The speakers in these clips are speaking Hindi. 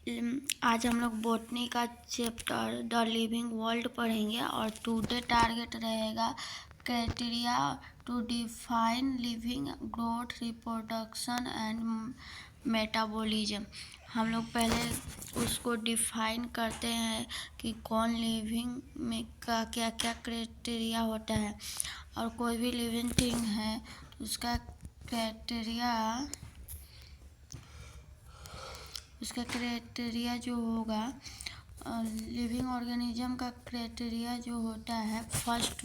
आज हम लोग बॉटनी का चैप्टर द लिविंग वर्ल्ड पढ़ेंगे और टुडे टारगेट रहेगा criteria to define living growth reproduction and metabolism. हम लोग पहले उसको डिफाइन करते हैं कि कौन लिविंग में का क्या क्या क्राइटेरिया होता है और कोई भी लिविंग थिंग है उसका क्राइटेरिया जो होगा लिविंग ऑर्गेनिज्म का क्राइटेरिया जो होता है फर्स्ट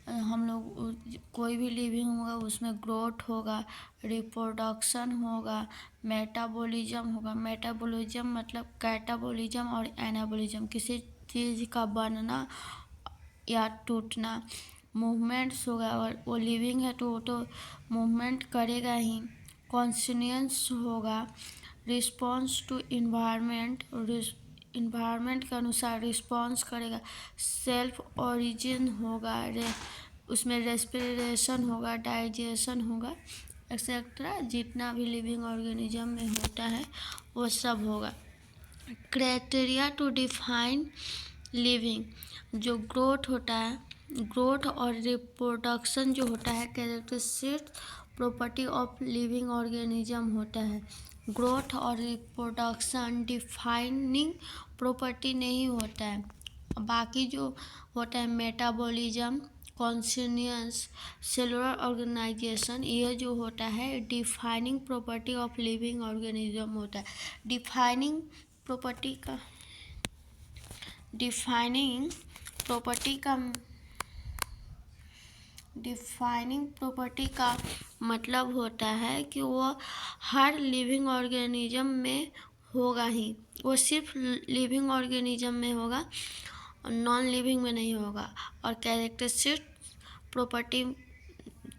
हम लोग कोई भी लिविंग होगा उसमें ग्रोथ होगा, रिप्रोडक्शन होगा, मेटाबॉलिज्म होगा। मेटाबॉलिज्म मतलब कैटाबॉलिज्म और एनाबॉलिज्म, किसी चीज़ का बनना या टूटना। मूवमेंट्स होगा और वो लिविंग है तो वो तो मूवमेंट करेगा ही। कॉन्शियस होगा, रिस्पॉन्स टू इन्वायरमेंट के अनुसार रिस्पॉन्स करेगा। सेल्फ ओरिजिन होगा, उसमें रेस्पिरेशन होगा, डाइजेशन होगा, एक्सेट्रा जितना भी लिविंग ऑर्गेनिज्म में होता है वो सब होगा। क्राइटेरिया टू डिफाइन लिविंग, जो ग्रोथ होता है, ग्रोथ और रिप्रोडक्शन जो होता है characteristics property of living organism होता है। ग्रोथ और रिप्रोडक्शन डिफाइनिंग प्रॉपर्टी नहीं होता है। बाकी जो होता है मेटाबॉलिज्म, कॉन्शियस, सेलुलर ऑर्गेनाइजेशन, ये जो होता है defining property of living organism होता है। डिफाइनिंग प्रॉपर्टी का मतलब होता है कि वो हर लिविंग ऑर्गेनिज्म में होगा ही। वो सिर्फ लिविंग ऑर्गेनिज्म में होगा और नॉन लिविंग में नहीं होगा। और कैरेक्टरिस्टिक्स प्रॉपर्टी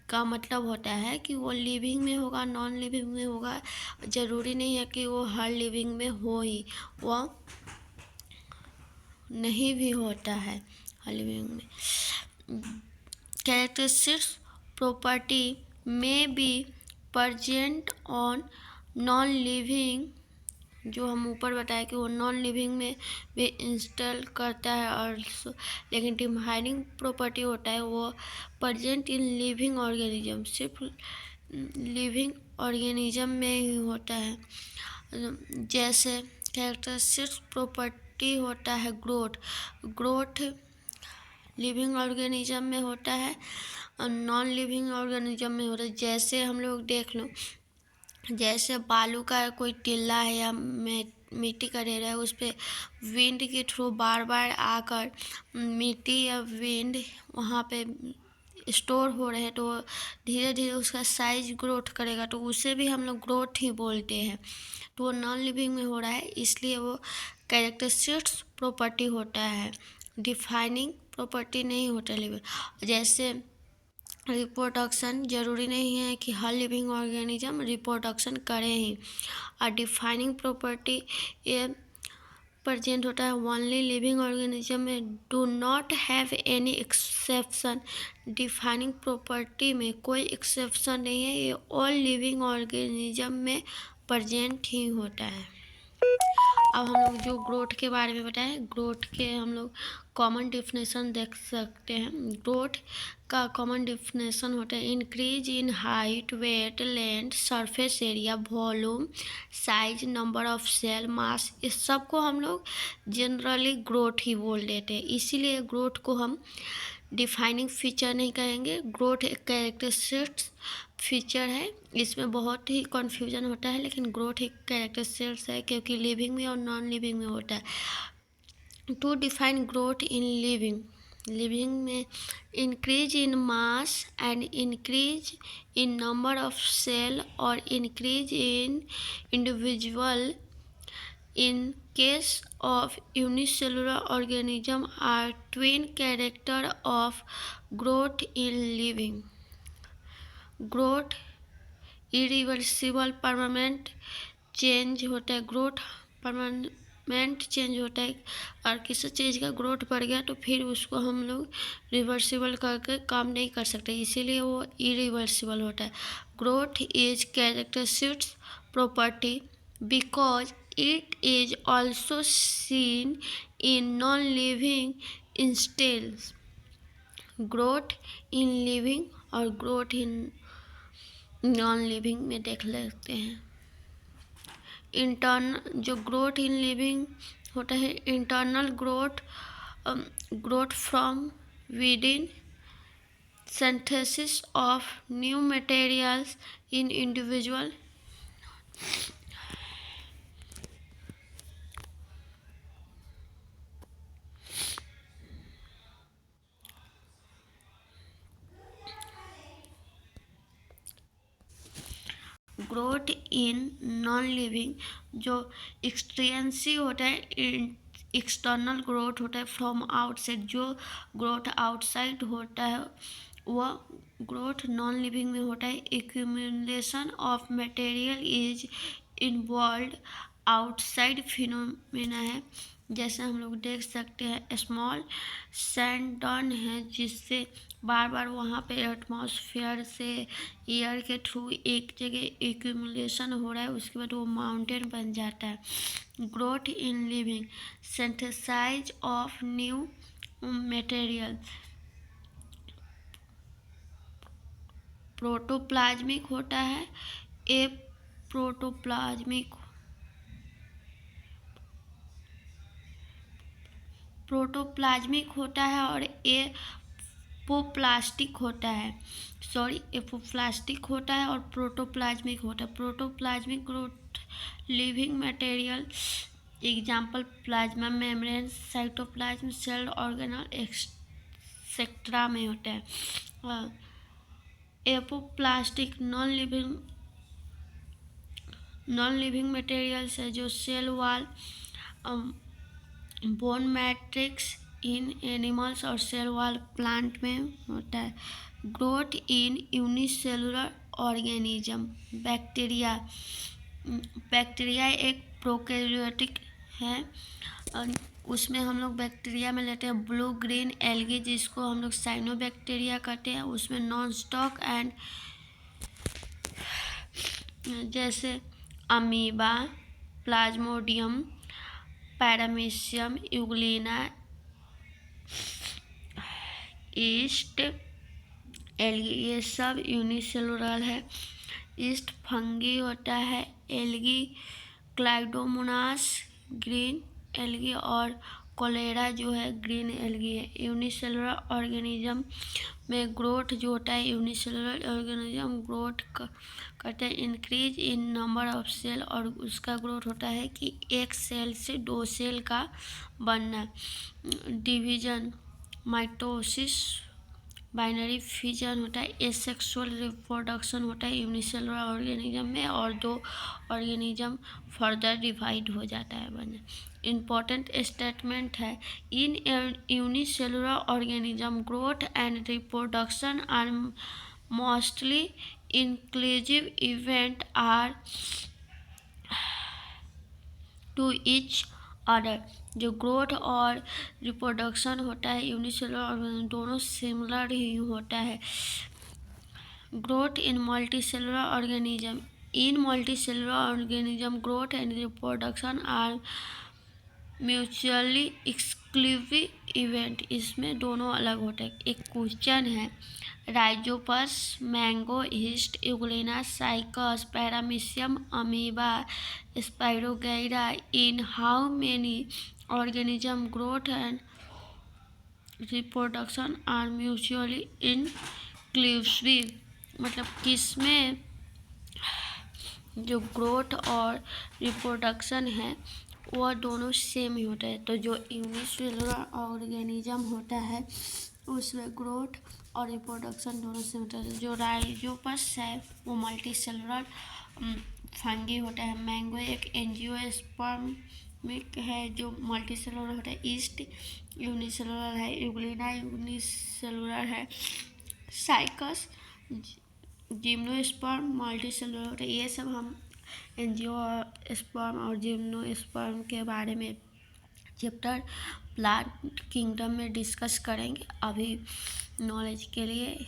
का मतलब होता है कि वो लिविंग में होगा, नॉन लिविंग में होगा। ज़रूरी नहीं है कि वो हर लिविंग में हो ही, वो नहीं भी होता है हर लिविंग में। कैरेक्टरिस्टिक्स प्रॉपर्टी में be present on non living, जो हम ऊपर बताए कि वो नॉन लिविंग में भी इंस्टॉल करता है और लेकिन डिफाइनिंग प्रॉपर्टी होता है वो प्रेजेंट इन लिविंग ऑर्गेनिज्म, सिर्फ लिविंग ऑर्गेनिज्म में ही होता है। जैसे कैरेक्टरिस्टिक्स प्रॉपर्टी होता है ग्रोथ लिविंग ऑर्गेनिज्म में होता है और नॉन लिविंग ऑर्गेनिज्म में होता है। जैसे हम लोग देख लो, जैसे बालू का कोई टिल्ला है या मिट्टी का ढेर है, उस पर विंड के थ्रू बार बार आकर मिट्टी या विंड वहाँ पे स्टोर हो रहे हैं तो धीरे धीरे उसका साइज ग्रोथ करेगा, तो उसे भी हम लोग ग्रोथ ही बोलते हैं। तो वो नॉन लिविंग में हो रहा है, इसलिए वो कैरेक्टरिस्टिक्स प्रॉपर्टी होता है, डिफाइनिंग प्रॉपर्टी नहीं होता लिविंग। जैसे रिप्रोडक्शन, ज़रूरी नहीं है कि हर लिविंग ऑर्गेनिज्म रिप्रोडक्शन करे ही। और डिफाइनिंग प्रॉपर्टी ये प्रेजेंट होता है ओनली लिविंग ऑर्गेनिज्म में, do not have any exception. Defining property में कोई एक्सेप्शन नहीं है, ये ऑल लिविंग ऑर्गेनिज्म में प्रेजेंट ही होता है। अब हम लोग जो ग्रोथ के बारे में बताएं, ग्रोथ के हम लोग कॉमन डेफिनेशन देख सकते हैं। ग्रोथ का कॉमन डेफिनेशन होता है increase in height, weight, length, surface area, volume, size, number of cell, mass, इस सब को हम लोग जनरली ग्रोथ ही बोल देते हैं। इसीलिए ग्रोथ को हम डिफाइनिंग फीचर नहीं कहेंगे। ग्रोथ एक कैरेक्टरिस्टिक्स फीचर है, इसमें बहुत ही कन्फ्यूजन होता है, लेकिन ग्रोथ एक कैरेक्टरिस्टिक्स है क्योंकि लिविंग में और नॉन लिविंग में होता है। To define growth in living में increase in mass and increase in number of cell और increase in individual in case of unicellular organism are twin character of growth in living. Growth irreversible permanent change होता है, ग्रोथ परमानेंट चेंज होता है। और किसी चीज़ का ग्रोथ बढ़ गया तो फिर उसको हम लोग रिवर्सिबल करके काम नहीं कर सकते, इसीलिए वो इरिवर्सिबल होता है। Growth is characteristics property because It is also seen in non-living instances. Growth in living और ग्रोथ इन नॉन लिविंग में देख लेते हैं। इंटरनल जो ग्रोथ इन लिविंग होता है, internal growth from within, synthesis of new materials in individual, growth in non living जो एक्सटेंसी होता है, एक्सटर्नल ग्रोथ होता है फ्रॉम आउटसाइड, जो ग्रोथ आउटसाइड होता है वह ग्रोथ नॉन लिविंग में होता है। Accumulation of material is involve outside phenomena है, जैसे हम लोग देख सकते हैं स्मॉल सैंड डन है जिससे बार बार वहाँ पे एटमॉस्फेयर से एयर के थ्रू एक जगह एक्यूमुलेशन हो रहा है, उसके बाद वो माउंटेन बन जाता है। Growth in living, synthesize of new material, protoplasmic होता है, ए प्रोटोप्लाज्मिक होता है और एपोप्लास्टिक होता है, एपोप्लास्टिक होता है और प्रोटोप्लाज्मिक होता है। Protoplasmic growth living material example plasma membrane, cytoplasm, cell organelle etcetera में होता है। एपोप्लास्टिक नॉन लिविंग मटेरियल्स है जो cell wall, bone matrix in animals और सेल वॉल प्लांट में होता है। Growth in unicellular organism, bacteria एक प्रोकैरियोटिक है और उसमें हम लोग बैक्टीरिया में लेते हैं ब्लू ग्रीन एल्गी जिसको हम लोग साइनोबैक्टीरिया कहते हैं। उसमें नॉन स्टॉक एंड जैसे amoeba, plasmodium, paramecium, euglena, yeast algae, ये सब यूनिसेलुलर है। ईस्ट फंगी होता है, एल्गी क्लाइडोमोनास ग्रीन एल्गी और कोलेरा जो है ग्रीन एल्गी है। यूनिसेलुलर ऑर्गेनिज्म में ग्रोथ जो होता है, यूनिसेलुलर ऑर्गेनिज्म ग्रोथ करते हैं increase in number of cell, और उसका ग्रोथ होता है कि एक सेल से 2 सेल का बनना। डिवीजन, माइटोसिस, बाइनरी फिजन होता है, एसेक्सुअल रिप्रोडक्शन होता है यूनिसेलुलर ऑर्गेनिज्म में, और 2 ऑर्गेनिज्म फर्दर डिवाइड हो जाता है बनना। इम्पॉर्टेंट स्टेटमेंट है, in unicellular organism growth and reproduction are mostly inclusive event are to each other. जो ग्रोथ और रिप्रोडक्शन होता है यूनिसेलुलर ऑर्गेनिज्म दोनों सिमिलर ही होता है। Growth in multicellular organism, in multicellular organism growth and reproduction are mutually exclusive event, इसमें दोनों अलग होते हैं। एक क्वेश्चन है, rhizopus, mango, yeast, euglena, cycas, paramecium, amoeba, spirogyra, in how many organism growth and reproduction are mutually inclusive, मतलब किसमें जो ग्रोथ और रिप्रोडक्शन है वह दोनों सेम ही होता है। तो जो यूनिसेलुलर ऑर्गेनिज्म होता है उसमें ग्रोथ और रिप्रोडक्शन दोनों सेम होता है। जो राइजोपस है वो मल्टीसेलुलर फंगी होता है। मैंगो एक एंजियोस्पर्मिक है जो मल्टीसेलुलर होता है। ईस्ट यूनिसेलुलर है, यूग्लिना यूनिसेलुलर है, साइकस जिम्नोस्पर्म मल्टीसेलुलर होता है। ये सब हम एंजियोस्पर्म और जिम्नोस्पर्म के बारे में चैप्टर प्लांट किंगडम में डिस्कस करेंगे। अभी नॉलेज के लिए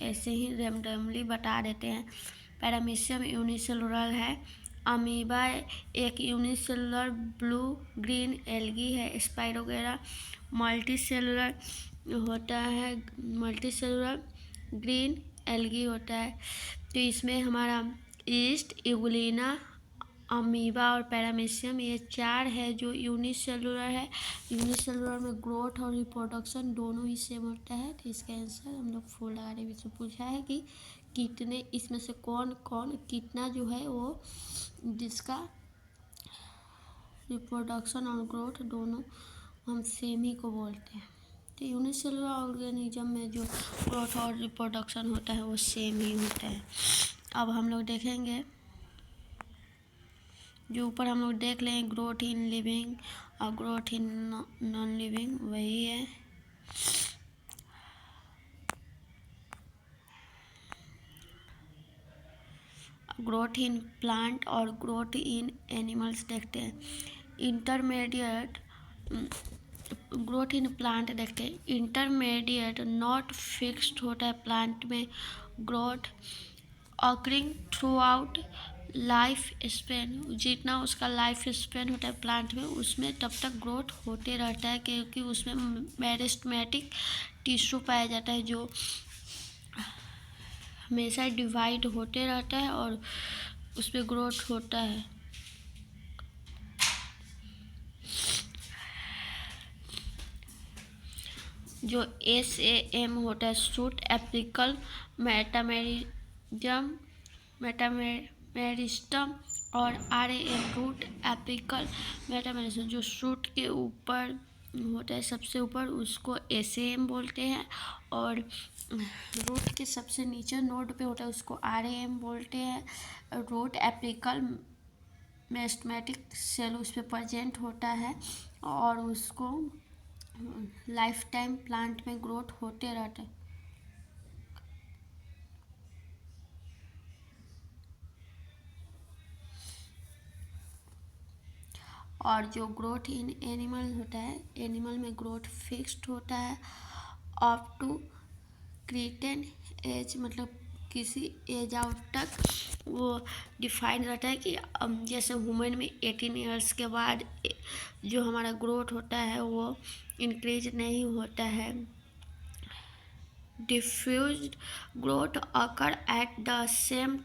ऐसे ही रैंडमली बता देते हैं। पैरामीशियम यूनिसेलुलर है, अमीबा एक यूनिसेलुलर ब्लू ग्रीन एल्गी है। स्पाइरोगेरा मल्टीसेलुलर होता है, मल्टीसेलुलर ग्रीन एल्गी होता है। तो इसमें हमारा ईस्ट, इगुलिना, अमीबा और पैरामीशियम ये 4 है जो यूनिसेलुलर है। यूनिसेलुलर में ग्रोथ और रिप्रोडक्शन दोनों ही सेम होता है। तो इसका आंसर हम लोग 4 लगा रहे हैं। इसमें पूछा है कि कितने इसमें से कौन कौन कितना जो है वो जिसका रिप्रोडक्शन और ग्रोथ दोनों हम सेम ही को बोलते हैं। तो यूनिसेलुलर ऑर्गेनिज्म में जो ग्रोथ और रिप्रोडक्शन होता है वो सेम ही होता है। अब हम लोग देखेंगे जो ऊपर हम लोग देख लें ग्रोथ इन लिविंग और ग्रोथ इन नॉन लिविंग, वही है। ग्रोथ इन प्लांट और ग्रोथ इन एनिमल्स देखते हैं। इंटरमीडिएट ग्रोथ इन प्लांट देखते हैं। इंटरमीडिएट नॉट फिक्स्ड होता है प्लांट में growth occurring through out life span, जितना उसका लाइफ स्पेन होता है प्लांट में उसमें तब तक ग्रोथ होते रहता है, क्योंकि उसमें मेरिस्टेमेटिक टिश्यू पाया जाता है जो हमेशा डिवाइड होते रहता है और उसमें ग्रोथ होता है। जो SAM होता है शूट एपिकल मेटामेरिस्टम और RAM रूट एपिकल मेटामेरिस्टम जो शूट के ऊपर होता है सबसे ऊपर उसको SAM बोलते हैं, और रूट के सबसे नीचे नोड पे होता है उसको RAM बोलते हैं। रूट एपिकल मेरिस्टेमेटिक सेल उस पर प्रेजेंट होता है और उसको लाइफ टाइम प्लांट में ग्रोथ होते रहते हैं। और जो ग्रोथ इन एनिमल होता है, एनिमल में ग्रोथ फिक्स्ड होता है अप टू क्रिटेन एज, मतलब किसी एज आउट तक वो डिफाइन रहता है कि जैसे ह्यूमन में 18 ईयर्स के बाद जो हमारा ग्रोथ होता है वो इंक्रीज नहीं होता है। Diffused growth occur at the same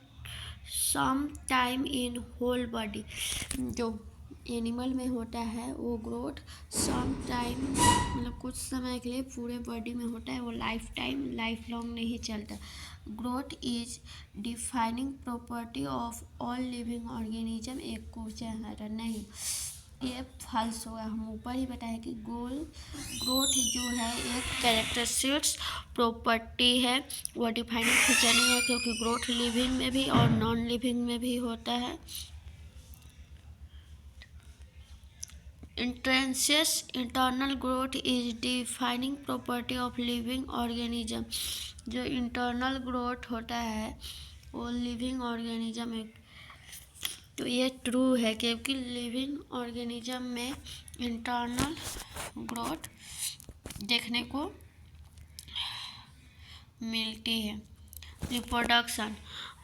time in whole body, जो एनिमल में होता है वो ग्रोथ सम टाइम मतलब कुछ समय के लिए पूरे बॉडी में होता है, वो लाइफ लॉन्ग नहीं चलता। Growth is defining property of all living organism, एक क्वेश्चन है नहीं, ये फॉल्स होगा। हम ऊपर ही बताएं कि ग्रोथ जो है एक कैरेक्टरिस्टिक्स प्रॉपर्टी है, वो डिफाइनिंग फीचर नहीं है, क्योंकि ग्रोथ लिविंग में भी और नॉन लिविंग में भी होता है। Intrinsic internal growth is defining property of living organism, जो इंटरनल ग्रोथ होता है वो लिविंग ऑर्गेनिज्म है। तो ये ट्रू है क्योंकि लिविंग ऑर्गेनिज्म में इंटरनल ग्रोथ देखने को मिलती है। Reproduction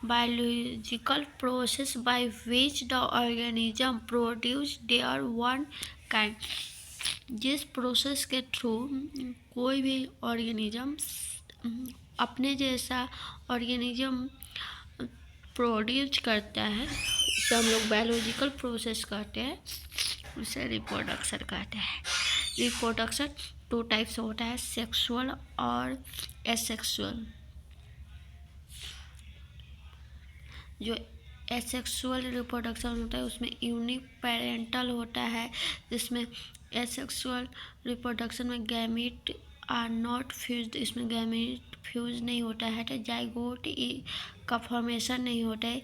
biological process by which the organism produce their one kind, जिस प्रोसेस के थ्रू कोई भी ऑर्गेनिज्म अपने जैसा ऑर्गेनिज्म प्रोड्यूस करता है उसे हम लोग बायोलॉजिकल प्रोसेस कहते हैं, उसे रिप्रोडक्शन कहते हैं। रिप्रोडक्शन 2 टाइप्स होता है, सेक्सुअल और एसेक्सुअल। जो एसेक्सुअल रिप्रोडक्शन होता है उसमें यूनिपेरेंटल होता है, जिसमें एसेक्सुअल रिप्रोडक्शन में गैमीट आर नॉट फ्यूज्ड, इसमें गैमीट फ्यूज नहीं होता है, तो जाइगोट का फॉर्मेशन नहीं होता है।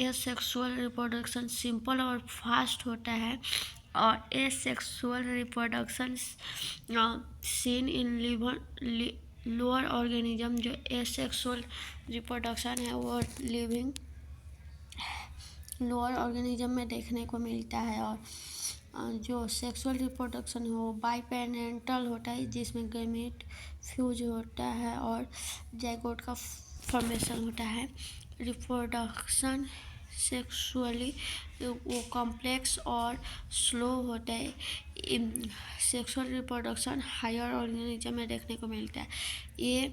एसेक्सुअल रिप्रोडक्शन सिंपल और फास्ट होता है, और asexual reproduction seen in lower organism, जो एसेक्सुअल रिप्रोडक्शन है वो लिविंग लोअर ऑर्गेनिज्म में देखने को मिलता है। और जो सेक्सुअल रिप्रोडक्शन है वो बाइपेरेंटल होता है, जिसमें गैमेट फ्यूज होता है और जाइगोट का फॉर्मेशन होता है। रिप्रोडक्शन सेक्सुअली वो कॉम्प्लेक्स और स्लो होता है। सेक्सुअल रिप्रोडक्शन हायर ऑर्गेनिज्म में देखने को मिलता है। ये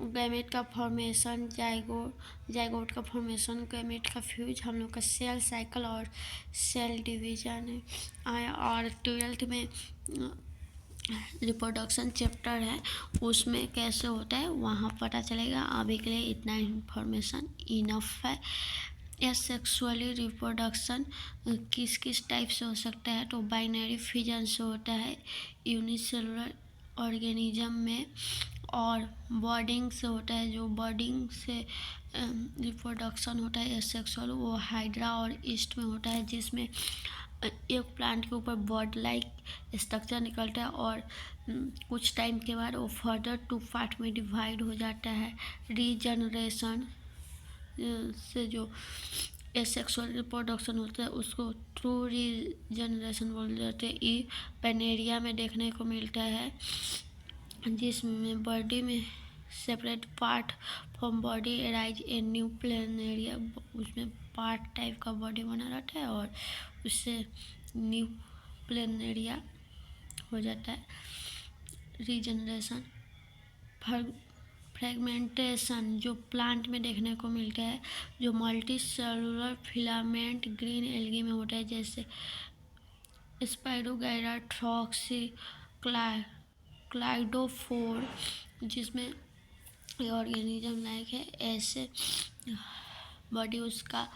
गैमेट का फॉर्मेशन, जाइगोट का फॉर्मेशन, गैमेट का फ्यूज, हम लोग का सेल साइकिल और सेल डिवीजन है। और 12th में रिप्रोडक्शन चैप्टर है, उसमें कैसे होता है वहाँ पता चलेगा। अभी के लिए इतना इन्फॉर्मेशन इनफ है। या सेक्सुअली रिप्रोडक्शन किस किस टाइप से हो सकता है, तो बाइनरी फिजन से होता है यूनिसेलुलर ऑर्गेनिज्म में, और बॉडिंग से होता है। जो बॉडिंग से रिप्रोडक्शन होता है एसेक्सुअल, वो हाइड्रा और ईस्ट में होता है, जिसमें एक प्लांट के ऊपर बॉड लाइक स्ट्रक्चर निकलता है और कुछ टाइम के बाद वो फर्दर 2 पार्ट में डिवाइड हो जाता है। रीजनरेशन से जो एसेक्सुअल रिप्रोडक्शन होता है उसको ट्रू रीजनरेशन बोल जाते हैं। ई पेनेरिया में देखने को मिलता है, जिसमें बॉडी में separate part from body arise a new planaria, उसमें पार्ट टाइप का बॉडी बना रहता है और उससे न्यू प्लेनेरिया हो जाता है। रीजनरेशन। फ्रेगमेंटेशन जो प्लांट में देखने को मिलता है, जो multi cellular filament green algae में होता है, जैसे स्पाइरोगाइरा, ट्रॉक्सी, क्लाइडोफोर, जिसमें ये ऑर्गेनिज्म लाइक है, ऐसे बॉडी उसका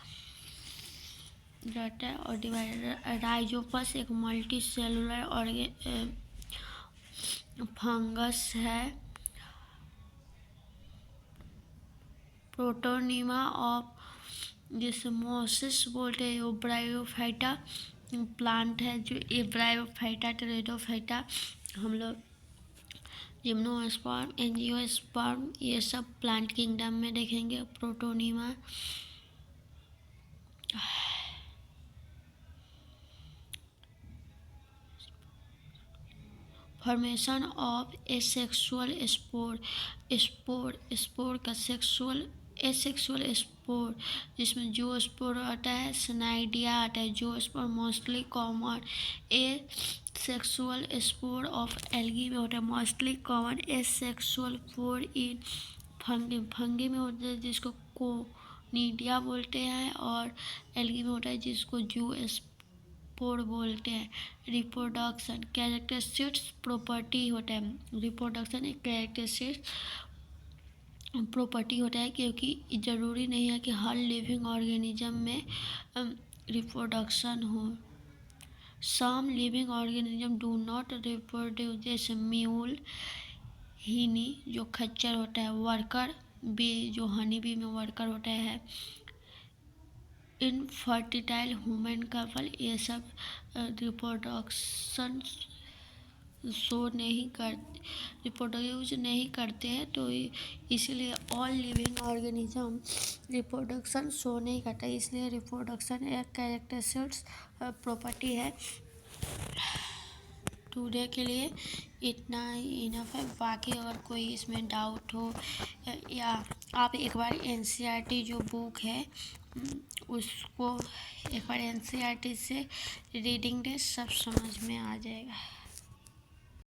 रहता है। और डिवाइडर राइजोपस एक मल्टी सेलुलर फंगस है। प्रोटोनिमा ऑफ जिसे मोसिस बोलते हैं, वो ब्रायोफाइटा प्लांट है। जो ये ब्रायोफाइटा, टेरिडोफाइटा, हम लोग जिम्नोस्पर्म, एंजियोस्पर्म, ये सब प्लांट किंगडम में देखेंगे। Protonema. Formation of asexual spore, spore का एसेक्सुअल स्पोर, जिसमें जो स्पोर आता है स्नाइडिया आता है। जो spore mostly common asexual spore of algae में होता है। मोस्टली कॉमन एसेक्सुअल स्पोर इन फंगी में होता है, जिसको कोनिडिया बोलते हैं, और एल्गी में होता है जिसको जू स्पोर बोलते हैं। रिप्रोडक्शन कैरेक्टरिस्टिक्स प्रॉपर्टी होता है। रिप्रोडक्शन एक कैरेक्टरिस्टिक्स प्रॉपर्टी होता है, क्योंकि ज़रूरी नहीं है कि हर लिविंग ऑर्गेनिज्म में रिप्रोडक्शन हो। Some living organism do not reproduce, जैसे म्यूल, हिनी जो खच्चर होता है, वर्कर बी जो हनी बी में वर्कर होता है, इनफर्टिटाइल ह्यूमन कपल, ये सब रिप्रोडक्शन रिप्रोड्यूस नहीं करते हैं। तो इसीलिए all living organism reproduction show नहीं करता, इसलिए रिप्रोडक्शन एक कैरेक्टरिस्टिक्स प्रॉपर्टी है। टुडे के लिए इतना ही इनफ है। बाकी अगर कोई इसमें डाउट हो, या आप एक बार एनसीईआरटी जो बुक है उसको एक बार एनसीईआरटी से रीडिंग दे, सब समझ में आ जाएगा।